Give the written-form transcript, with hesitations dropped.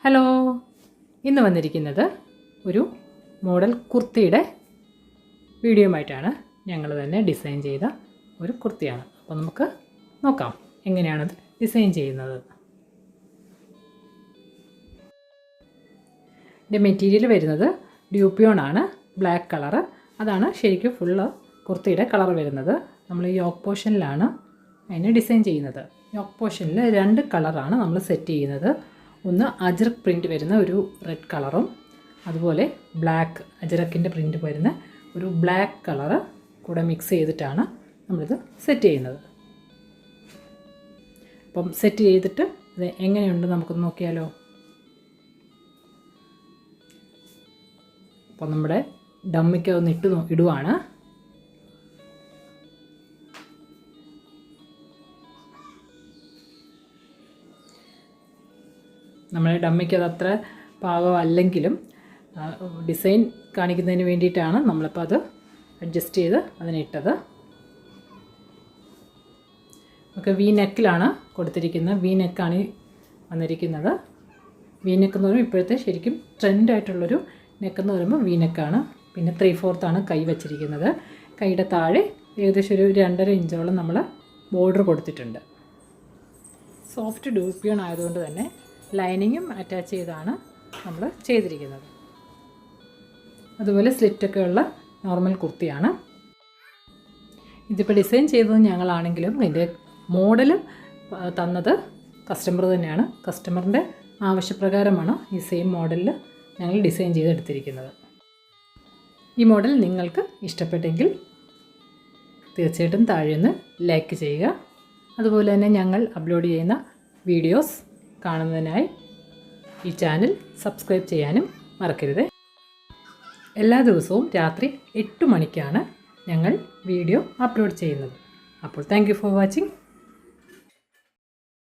Hello, ഇന്ന് വന്നിരിക്കുന്നത് ഒരു മോഡൽ കുർത്തിയുടെ വീഡിയോയുമായിട്ടാണ്. ഞങ്ങൾ തന്നെ ഡിസൈൻ ചെയ്ത ഒരു കുർത്തിയാണ്. അപ്പോൾ നമുക്ക് നോക്കാം എങ്ങനെയാണത് ഡിസൈൻ ചെയ്യുന്നത്. ഇതിൻ്റെ മെറ്റീരിയൽ വരുന്നത് ഡ്യൂപ്പിയോൺ ആണ്, ബ്ലാക്ക് കളറ്. അതാണ് ശരിക്കും ഫുള്ള് കുർത്തിയുടെ കളർ വരുന്നത്. നമ്മൾ യോക്ക് പോർഷനിലാണ് അതിന് ഡിസൈൻ ചെയ്യുന്നത്. യോക്ക് പോർഷനിൽ 2 കളറാണ് നമ്മൾ സെറ്റ് ചെയ്യുന്നത്. ഒന്ന് അജ്രക് പ്രിൻറ്റ് വരുന്ന ഒരു റെഡ് കളറും അതുപോലെ ബ്ലാക്ക് അജ്രക്കിൻ്റെ പ്രിൻറ്റ് വരുന്ന ഒരു ബ്ലാക്ക് കളറ് കൂടെ മിക്സ് ചെയ്തിട്ടാണ് നമ്മളിത് സെറ്റ് ചെയ്യുന്നത്. അപ്പം സെറ്റ് ചെയ്തിട്ട് ഇത് എങ്ങനെയുണ്ട് നമുക്കൊന്ന് നോക്കിയാലോ. അപ്പം നമ്മുടെ ഡമ്മിക്ക് ഒന്ന് ഇടുവാണ്. നമ്മുടെ ഡമ്മിക്ക് അതത്ര പാകമല്ലെങ്കിലും ഡിസൈൻ കാണിക്കുന്നതിന് വേണ്ടിയിട്ടാണ് നമ്മളിപ്പോൾ അത് അഡ്ജസ്റ്റ് ചെയ്ത് അതിനിട്ടത്. ഒക്കെ വി നെക്കിലാണ് കൊടുത്തിരിക്കുന്നത്. വി നെക്കാണ് വന്നിരിക്കുന്നത്. വി നെക്ക് എന്ന് പറയുമ്പോൾ ഇപ്പോഴത്തെ ശരിക്കും ട്രെൻഡായിട്ടുള്ളൊരു നെക്കെന്ന് പറയുമ്പോൾ വി നെക്കാണ്. പിന്നെ 3/4 കൈ വച്ചിരിക്കുന്നത്. കൈയുടെ താഴെ ഏകദേശം ഒരു 2.5 ഇഞ്ചോളം നമ്മൾ ബോർഡർ കൊടുത്തിട്ടുണ്ട്. സോഫ്റ്റ് ഡ്യൂപ്പിയോൺ ആയതുകൊണ്ട് തന്നെ ലൈനിങ്ങും അറ്റാച്ച് ചെയ്താണ് നമ്മൾ ചെയ്തിരിക്കുന്നത്. അതുപോലെ സ്ലിറ്റൊക്കെ ഉള്ള നോർമൽ കുർത്തിയാണ്. ഇതിപ്പോൾ ഡിസൈൻ ചെയ്തത് ഞങ്ങളാണെങ്കിലും ഇതിൻ്റെ മോഡലും തന്നത് കസ്റ്റമർ തന്നെയാണ്. കസ്റ്റമറിൻ്റെ ആവശ്യപ്രകാരമാണ് ഈ സെയിം മോഡലിൽ ഞങ്ങൾ ഡിസൈൻ ചെയ്തെടുത്തിരിക്കുന്നത്. ഈ മോഡൽ നിങ്ങൾക്ക് ഇഷ്ടപ്പെട്ടെങ്കിൽ തീർച്ചയായിട്ടും താഴെ ഒന്ന് ലൈക്ക് ചെയ്യുക. അതുപോലെ തന്നെ ഞങ്ങൾ അപ്ലോഡ് ചെയ്യുന്ന വീഡിയോസ് കാണുന്നതിനായി ഈ ചാനൽ സബ്സ്ക്രൈബ് ചെയ്യാനും മറക്കരുത്. എല്ലാ ദിവസവും രാത്രി 8 മണിക്കാണ് ഞങ്ങൾ വീഡിയോ അപ്ലോഡ് ചെയ്യുന്നത്. അപ്പോൾ താങ്ക് യു ഫോർ വാച്ചിങ്.